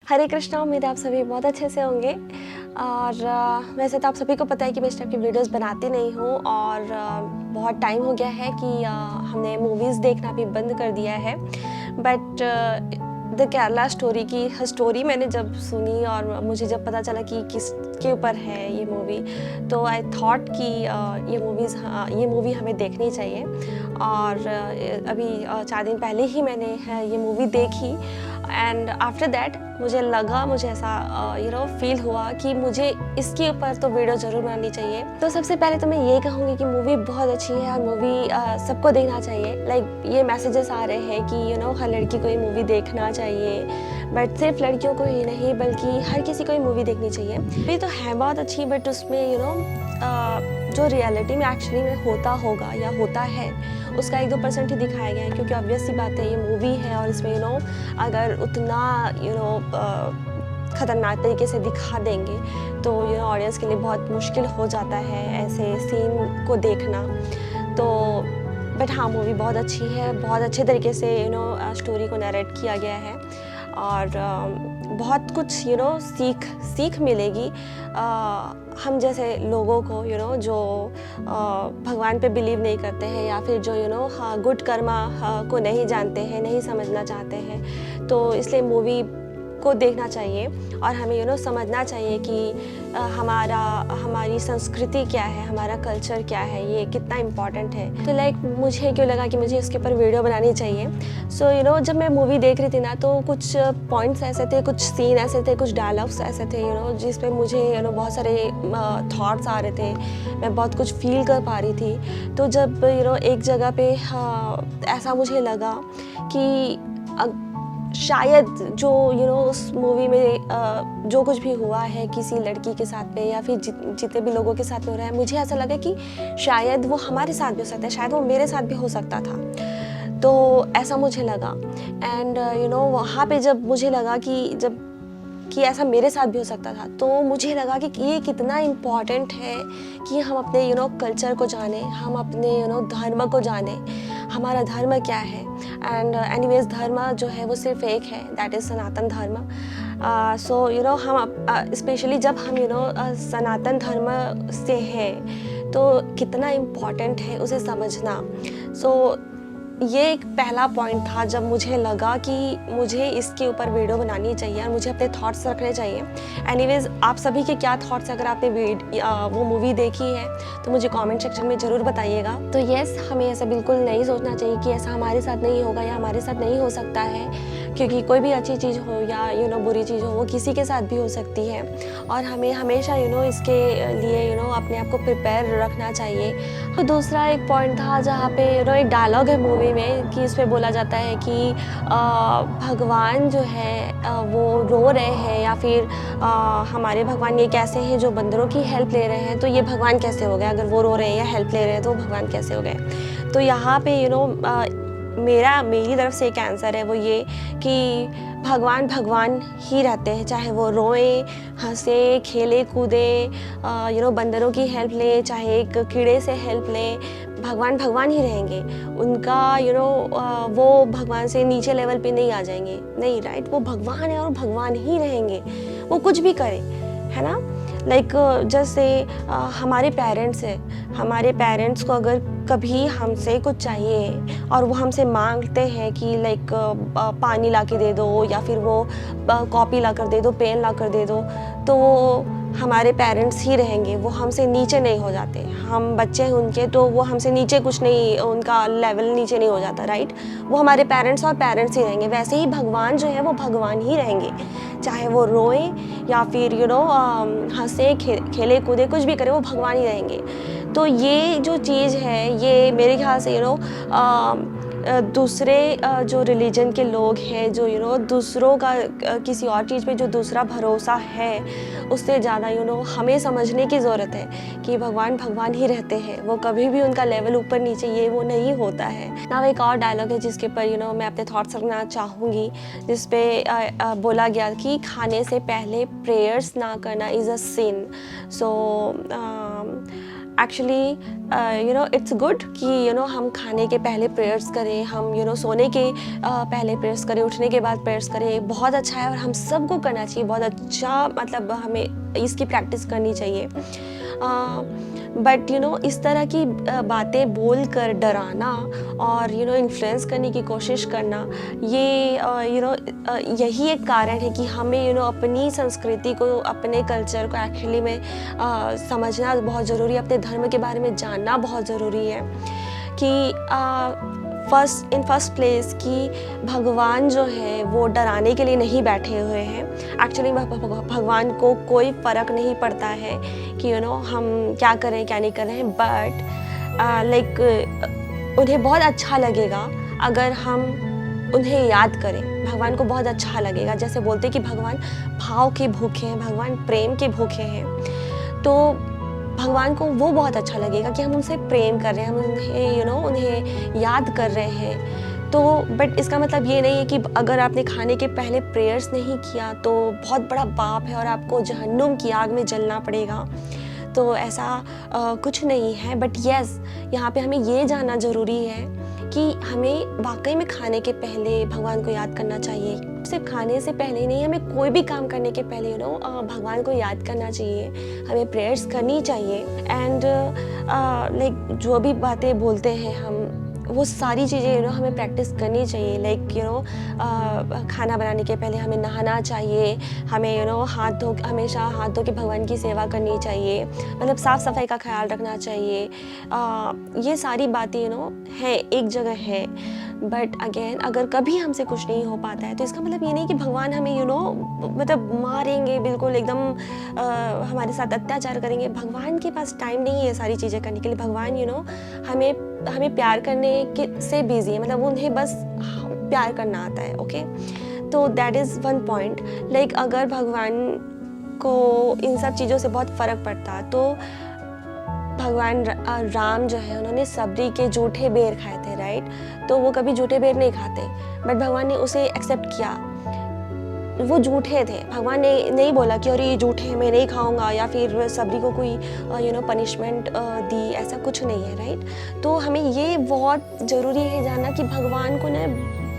हरे कृष्णा। उम्मीद है आप सभी बहुत अच्छे से होंगे। और वैसे तो आप सभी को पता है कि मैं इस टाइप की वीडियोस बनाती नहीं हूँ और बहुत टाइम हो गया है कि हमने मूवीज़ देखना भी बंद कर दिया है। बट द केरला स्टोरी की स्टोरी मैंने जब सुनी और मुझे जब पता चला कि किसके ऊपर है ये मूवी, तो आई थॉट कि ये मूवी हमें देखनी चाहिए। और अभी 4 दिन पहले ही मैंने ये मूवी देखी एंड आफ्टर दैट मुझे ऐसा फील हुआ कि मुझे इसके ऊपर तो वीडियो ज़रूर बनानी चाहिए। तो सबसे पहले तो मैं ये कहूँगी कि मूवी बहुत अच्छी है और मूवी सबको देखना चाहिए। लाइक ये मैसेजेस आ रहे हैं कि हर लड़की को ये मूवी देखना चाहिए, बट सिर्फ लड़कियों को ही नहीं बल्कि हर किसी को ये मूवी देखनी चाहिए। ये तो है बहुत अच्छी, बट उसमें जो रियलिटी में एक्चुअली में होता होगा या होता है उसका 1-2% ही दिखाया गया है, क्योंकि ऑब्वियस सी बात है ये मूवी है और इसमें अगर उतना ख़तरनाक तरीके से दिखा देंगे तो ऑडियंस के लिए बहुत मुश्किल हो जाता है ऐसे सीन को देखना। तो बट हाँ, मूवी बहुत अच्छी है, बहुत अच्छे तरीके से स्टोरी को नरेट किया गया है और बहुत कुछ सीख मिलेगी हम जैसे लोगों को जो भगवान पे बिलीव नहीं करते हैं या फिर जो गुड कर्मा को नहीं जानते हैं, नहीं समझना चाहते हैं। तो इसलिए मूवी को देखना चाहिए और हमें समझना चाहिए कि हमारी संस्कृति क्या है, हमारा कल्चर क्या है, ये कितना इम्पॉर्टेंट है। तो लाइक मुझे क्यों लगा कि मुझे इसके ऊपर वीडियो बनानी चाहिए। सो जब मैं मूवी देख रही थी ना, तो कुछ पॉइंट्स ऐसे थे, कुछ सीन ऐसे थे, कुछ डायलॉग्स ऐसे थे जिस पे मुझे बहुत सारे थॉट्स आ रहे थे, मैं बहुत कुछ फील कर पा रही थी। तो जब एक जगह पे ऐसा मुझे लगा कि शायद जो उस मूवी में जो कुछ भी हुआ है किसी लड़की के साथ में या फिर जितने भी लोगों के साथ में हो रहा है, मुझे ऐसा लगा कि शायद वो हमारे साथ भी हो सकता है, शायद वो मेरे साथ भी हो सकता था। तो ऐसा मुझे लगा एंड वहाँ पे जब मुझे लगा कि ऐसा मेरे साथ भी हो सकता था, तो मुझे लगा कि ये कितना इम्पॉर्टेंट है कि हम अपने कल्चर को जाने, हम अपने धर्म को जाने, हमारा धर्म क्या है। एंड एनीवेज धर्म जो है वो सिर्फ एक है, दैट इज़ सनातन धर्म। सो हम स्पेशली जब हम सनातन धर्म से हैं तो कितना इम्पॉर्टेंट है उसे समझना। सो ये एक पहला पॉइंट था जब मुझे लगा कि मुझे इसके ऊपर वीडियो बनानी चाहिए और मुझे अपने थॉट्स रखने चाहिए। एनीवेज आप सभी के क्या थॉट्स, अगर आपने वो मूवी देखी है तो मुझे कमेंट सेक्शन में ज़रूर बताइएगा। तो यस, हमें ऐसा बिल्कुल नहीं सोचना चाहिए कि ऐसा हमारे साथ नहीं होगा या हमारे साथ नहीं हो सकता है, क्योंकि कोई भी अच्छी चीज़ हो या बुरी चीज़ हो वो किसी के साथ भी हो सकती है। और हमें हमेशा इसके लिए अपने आप को प्रिपेयर रखना चाहिए। तो दूसरा एक पॉइंट था जहाँ पे एक डायलॉग है मूवी में कि इस पे बोला जाता है कि भगवान जो है वो रो रहे हैं या फिर हमारे भगवान ये कैसे हैं जो बंदरों की हेल्प ले रहे हैं, तो ये भगवान कैसे हो गए। अगर वो रो रहे हैं या हेल्प ले रहे हैं तो भगवान कैसे हो गए। तो यहाँ पे मेरी तरफ से एक आंसर है वो ये कि भगवान भगवान ही रहते हैं, चाहे वो रोएं, हंसे, खेले, कूदे, बंदरों की हेल्प ले, चाहे एक कीड़े से हेल्प ले, भगवान भगवान ही रहेंगे। उनका वो भगवान से नीचे लेवल पे नहीं आ जाएंगे, नहीं, राइट। वो भगवान है और भगवान ही रहेंगे, वो कुछ भी करें, है ना। लाइक जैसे हमारे पेरेंट्स हैं, हमारे पेरेंट्स को अगर कभी हमसे कुछ चाहिए और वो हमसे मांगते हैं कि लाइक पानी ला के दे दो या फिर वो कॉपी ला कर दे दो, पेन ला कर दे दो, तो वो हमारे पेरेंट्स ही रहेंगे, वो हमसे नीचे नहीं हो जाते। हम बच्चे हैं उनके, तो वो हमसे नीचे कुछ नहीं, उनका लेवल नीचे नहीं हो जाता, राइट। वो हमारे पेरेंट्स और पेरेंट्स ही रहेंगे। वैसे ही भगवान जो है वो भगवान ही रहेंगे, चाहे वो रोएं या फिर हंसे, खेले कूदे, कुछ भी करे, वो भगवान ही रहेंगे। तो ये जो चीज़ है ये मेरे ख्याल से दूसरे जो रिलीजन के लोग हैं, जो दूसरों का किसी और चीज़ पे जो दूसरा भरोसा है, उससे ज़्यादा हमें समझने की ज़रूरत है कि भगवान भगवान ही रहते हैं, वो कभी भी उनका लेवल ऊपर नीचे ये वो नहीं होता है ना। एक और डायलॉग है जिसके ऊपर मैं अपने थॉट्स रखना चाहूँगी, जिस पे बोला गया कि खाने से पहले प्रेयर्स ना करना is a sin. So actually it's good कि हम खाने के पहले प्रेयर्स करें, हम सोने के पहले प्रेयर्स करें, उठने के बाद प्रेयर्स करें, बहुत अच्छा है और हम सबको करना चाहिए, बहुत अच्छा, मतलब हमें इसकी प्रैक्टिस करनी चाहिए। बट इस तरह की बातें बोल कर डराना और इन्फ्लुएंस करने की कोशिश करना, ये यही एक कारण है कि हमें अपनी संस्कृति को, अपने कल्चर को एक्चुअली में समझना बहुत ज़रूरी है, अपने धर्म के बारे में जानना बहुत ज़रूरी है कि फर्स्ट प्लेस कि भगवान जो है वो डराने के लिए नहीं बैठे हुए हैं। एक्चुअली भगवान को कोई फ़र्क नहीं पड़ता है कि हम क्या कर रहे हैं क्या नहीं कर रहे हैं, बट उन्हें बहुत अच्छा लगेगा अगर हम उन्हें याद करें। भगवान को बहुत अच्छा लगेगा, जैसे बोलते हैं कि भगवान भाव के भूखे हैं, भगवान प्रेम के भूखे हैं, तो भगवान को वो बहुत अच्छा लगेगा कि हम उनसे प्रेम कर रहे हैं, हम उन्हें याद कर रहे हैं। तो बट इसका मतलब ये नहीं है कि अगर आपने खाने के पहले प्रेयर्स नहीं किया तो बहुत बड़ा पाप है और आपको जहन्नुम की आग में जलना पड़ेगा। तो ऐसा कुछ नहीं है। बट येस, यहाँ पे हमें ये जानना ज़रूरी है कि हमें वाकई में खाने के पहले भगवान को याद करना चाहिए। सिर्फ खाने से पहले नहीं, हमें कोई भी काम करने के पहले भगवान को याद करना चाहिए, हमें प्रेयर्स करनी चाहिए। एंड लाइक जो भी बातें बोलते हैं हम, वो सारी चीज़ें हमें प्रैक्टिस करनी चाहिए। लाइक खाना बनाने के पहले हमें नहाना चाहिए, हमें हमेशा हाथ धो के भगवान की सेवा करनी चाहिए, मतलब साफ़ सफाई का ख्याल रखना चाहिए। ये सारी बातें है, एक जगह है। बट अगेन, अगर कभी हमसे कुछ नहीं हो पाता है तो इसका मतलब ये नहीं कि भगवान हमें मतलब मारेंगे, बिल्कुल एकदम हमारे साथ अत्याचार करेंगे। भगवान के पास टाइम नहीं है सारी चीज़ें करने के लिए। भगवान हमें प्यार करने के से बिजी है, मतलब उन्हें बस प्यार करना आता है। ओके, तो that is one point. Like अगर भगवान को इन सब चीज़ों से बहुत फ़र्क पड़ता तो भगवान राम जो है उन्होंने सबरी के जूठे बेर खाए थे, राइट? तो वो कभी जूठे बेर नहीं खाते, बट भगवान ने उसे एक्सेप्ट किया। वो जूठे थे, भगवान ने नहीं बोला कि अरे ये जूठे मैं नहीं खाऊंगा, या फिर सबरी को कोई पनिशमेंट दी, ऐसा कुछ नहीं है, राइट? तो हमें ये बहुत ज़रूरी है जानना कि भगवान को ना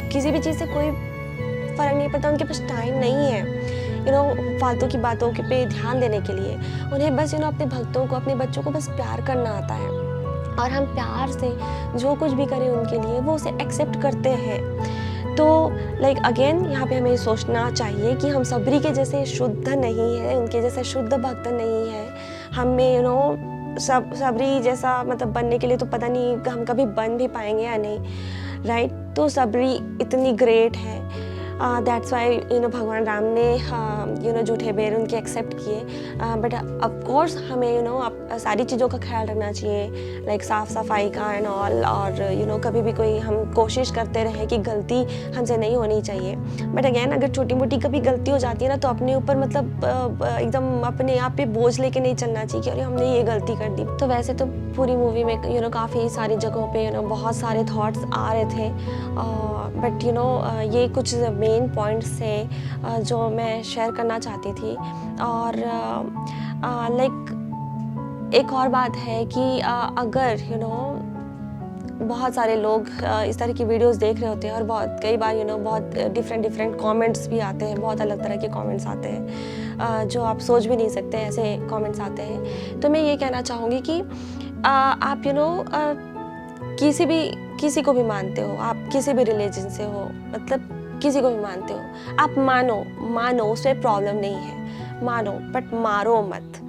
किसी भी चीज़ से कोई फ़र्क नहीं पड़ता, उनके पास टाइम नहीं है फालतू की बातों के पे ध्यान देने के लिए। उन्हें बस अपने भक्तों को, अपने बच्चों को बस प्यार करना आता है, और हम प्यार से जो कुछ भी करें उनके लिए वो उसे एक्सेप्ट करते हैं। तो लाइक अगेन, यहाँ पे हमें सोचना चाहिए कि हम सबरी के जैसे शुद्ध नहीं है, उनके जैसे शुद्ध भक्त नहीं है। हमें सबरी जैसा मतलब बनने के लिए तो पता नहीं हम कभी बन भी पाएंगे या नहीं, राइट? तो सबरी इतनी ग्रेट है, दैट्स वाई भगवान राम ने जूठे बेर उनके एक्सेप्ट किए। बट ऑफ कोर्स हमें सारी चीज़ों का ख्याल रखना चाहिए, लाइक साफ़ सफाई का एंड ऑल, और कभी भी कोई हम कोशिश करते रहें कि गलती हमसे नहीं होनी चाहिए। बट अगेन, अगर छोटी मोटी कभी गलती हो जाती है ना, तो अपने ऊपर मतलब एकदम अपने आप पे बोझ लेके नहीं चलना चाहिए कि अरे हमने ये गलती कर दी। तो वैसे तो पूरी मूवी में काफ़ी सारी जगहों पे बहुत सारे थॉट्स आ रहे थे, बट ये कुछ मेन पॉइंट्स थे जो मैं शेयर करना चाहती थी। और लाइक एक और बात है कि अगर बहुत सारे लोग इस तरह की वीडियोस देख रहे होते हैं, और कई बार बहुत डिफरेंट कमेंट्स भी आते हैं, बहुत अलग तरह के कमेंट्स आते हैं जो आप सोच भी नहीं सकते, ऐसे कमेंट्स आते हैं। तो मैं ये कहना चाहूँगी कि आप किसी को भी मानते हो, आप किसी भी रिलीजन से हो, मतलब किसी को भी मानते हो, आप मानो, उसमें प्रॉब्लम नहीं है, मानो, बट मारो मत।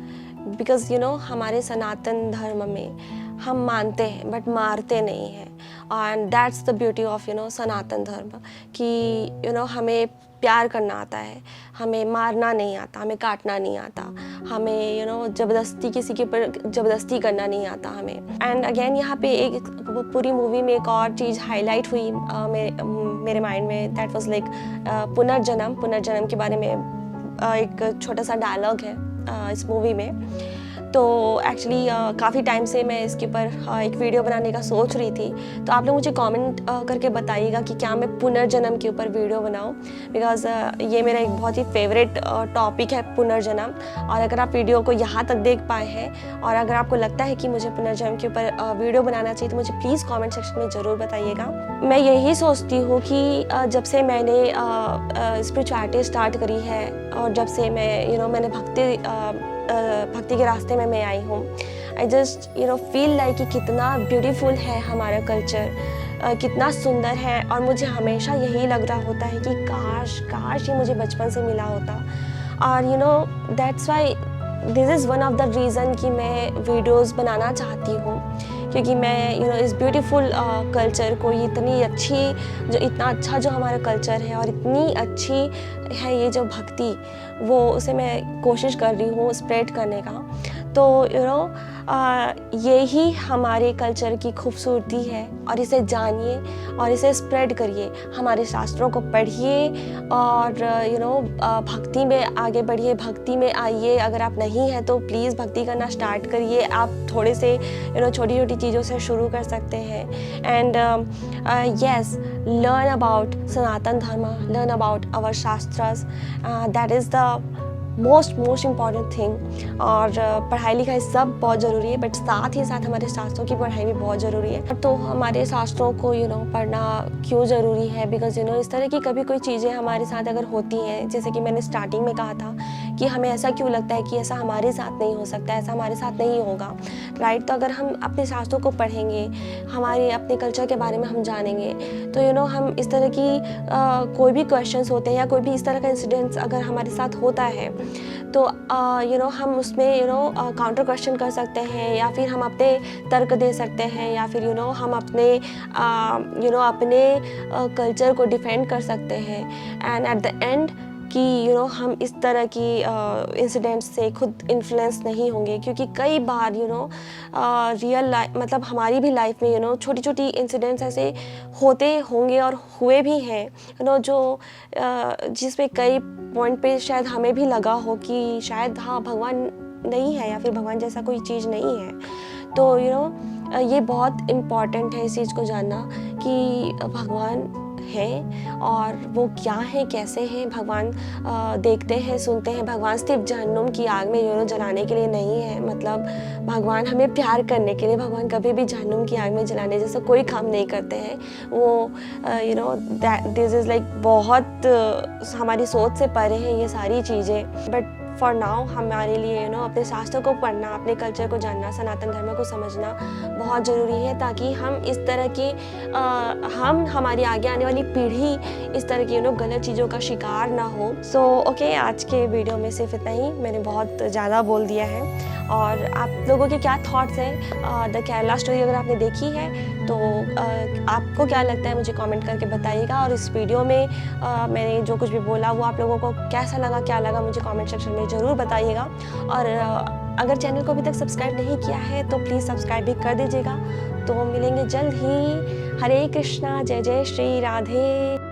बिकॉज हमारे सनातन धर्म में हम मानते हैं बट मारते नहीं हैं, and that's the beauty of Sanatan Dharma, कि हमें प्यार करना आता है, हमें मारना नहीं आता, हमें काटना नहीं आता, हमें ज़बरदस्ती किसी के ऊपर ज़बरदस्ती करना नहीं आता हमें। एंड अगेन, यहाँ पे एक पूरी मूवी में एक और चीज़ हाईलाइट हुई मेरे माइंड में, दैट वाज लाइक पुनर्जन्म के बारे में एक छोटा सा डायलॉग है इस मूवी में। तो एक्चुअली काफ़ी टाइम से मैं इसके ऊपर एक वीडियो बनाने का सोच रही थी। तो आप लोग मुझे कमेंट करके बताइएगा कि क्या मैं पुनर्जन्म के ऊपर वीडियो बनाऊं, बिकॉज़ ये मेरा एक बहुत ही फेवरेट टॉपिक है पुनर्जन्म। और अगर आप वीडियो को यहाँ तक देख पाए हैं और अगर आपको लगता है कि मुझे पुनर्जन्म के ऊपर वीडियो बनाना चाहिए तो मुझे प्लीज़ कमेंट सेक्शन में ज़रूर बताइएगा। मैं यही सोचती हूँ कि जब से मैंने स्पिरिचुअलिटी स्टार्ट करी है और जब से मैं मैंने भक्ति के रास्ते में मैं आई हूँ, आई जस्ट फील लाइक कि कितना ब्यूटीफुल है हमारा कल्चर, कितना सुंदर है। और मुझे हमेशा यही लग रहा होता है कि काश काश ये मुझे बचपन से मिला होता। और that's why this is one of the reason कि मैं वीडियोस बनाना चाहती हूँ, क्योंकि मैं इस ब्यूटीफुल कल्चर को इतना अच्छा जो हमारा कल्चर है और इतनी अच्छी है ये जो भक्ति, वो उसे मैं कोशिश कर रही हूँ स्प्रेड करने का। तो यही हमारे कल्चर की खूबसूरती है और इसे जानिए और इसे स्प्रेड करिए। हमारे शास्त्रों को पढ़िए और भक्ति में आगे बढ़िए, भक्ति में आइए। अगर आप नहीं हैं तो प्लीज़ भक्ति करना स्टार्ट करिए। आप थोड़े से छोटी छोटी चीज़ों से शुरू कर सकते हैं। And yes, learn about Sanatan Dharma, learn about our shastras, that is the most important thing. और पढ़ाई लिखाई सब बहुत ज़रूरी है, बट साथ ही साथ हमारे शास्त्रों की पढ़ाई भी बहुत ज़रूरी है। तो हमारे शास्त्रों को पढ़ना क्यों ज़रूरी है, बिकॉज इस तरह की कभी कोई चीज़ें हमारे साथ अगर होती हैं, जैसे कि मैंने स्टार्टिंग में कहा था कि हमें ऐसा क्यों लगता है कि ऐसा हमारे साथ नहीं हो सकता, ऐसा हमारे साथ नहीं होगा, राइट। तो अगर हम अपने शास्त्रों को पढ़ेंगे, हमारे अपने कल्चर के बारे में हम जानेंगे, तो हम इस तरह की कोई भी क्वेश्चंस होते हैं या कोई भी इस तरह का इंसिडेंट्स अगर हमारे साथ होता है तो हम उसमें काउंटर क्वेश्चन कर सकते हैं, या फिर हम अपने तर्क दे सकते हैं, या फिर हम अपने अपने कल्चर को डिफेंड कर सकते हैं। एंड एट द एंड कि हम इस तरह की इंसिडेंट्स से खुद इन्फ्लुएंस नहीं होंगे, क्योंकि कई बार रियल लाइफ मतलब हमारी भी लाइफ में छोटी छोटी इंसिडेंट्स ऐसे होते होंगे और हुए भी हैं जो जिसमें कई पॉइंट पे शायद हमें भी लगा हो कि शायद हाँ भगवान नहीं है या फिर भगवान जैसा कोई चीज़ नहीं है। तो ये बहुत इम्पॉर्टेंट है इस चीज़ को जानना कि भगवान है और वो क्या है, कैसे हैं। भगवान देखते हैं, सुनते हैं। भगवान सिर्फ जहन्नुम की आग में जलाने के लिए नहीं है, मतलब भगवान हमें प्यार करने के लिए। भगवान कभी भी जहन्नुम की आग में जलाने जैसा कोई काम नहीं करते हैं। वो दिस इज़ लाइक बहुत हमारी सोच से परे हैं ये सारी चीज़ें। बट फॉर नाउ हमारे लिए अपने शास्त्रों को पढ़ना, अपने कल्चर को जानना, सनातन धर्म को समझना बहुत ज़रूरी है, ताकि हम इस तरह की हमारी आगे आने वाली पीढ़ी इस तरह की गलत चीज़ों का शिकार ना हो। सो ओके, आज के वीडियो में सिर्फ इतना ही। मैंने बहुत ज़्यादा बोल दिया है। और आप लोगों के क्या थॉट्स हैं द केरला स्टोरी अगर आपने देखी है तो आपको क्या लगता है मुझे कमेंट करके बताइएगा। और इस वीडियो में मैंने जो कुछ भी बोला वो आप लोगों को कैसा लगा, क्या लगा, मुझे कमेंट सेक्शन में ज़रूर बताइएगा। और अगर चैनल को अभी तक सब्सक्राइब नहीं किया है तो प्लीज़ सब्सक्राइब भी कर दीजिएगा। तो मिलेंगे जल्द ही। हरे कृष्णा, जय जय श्री राधे।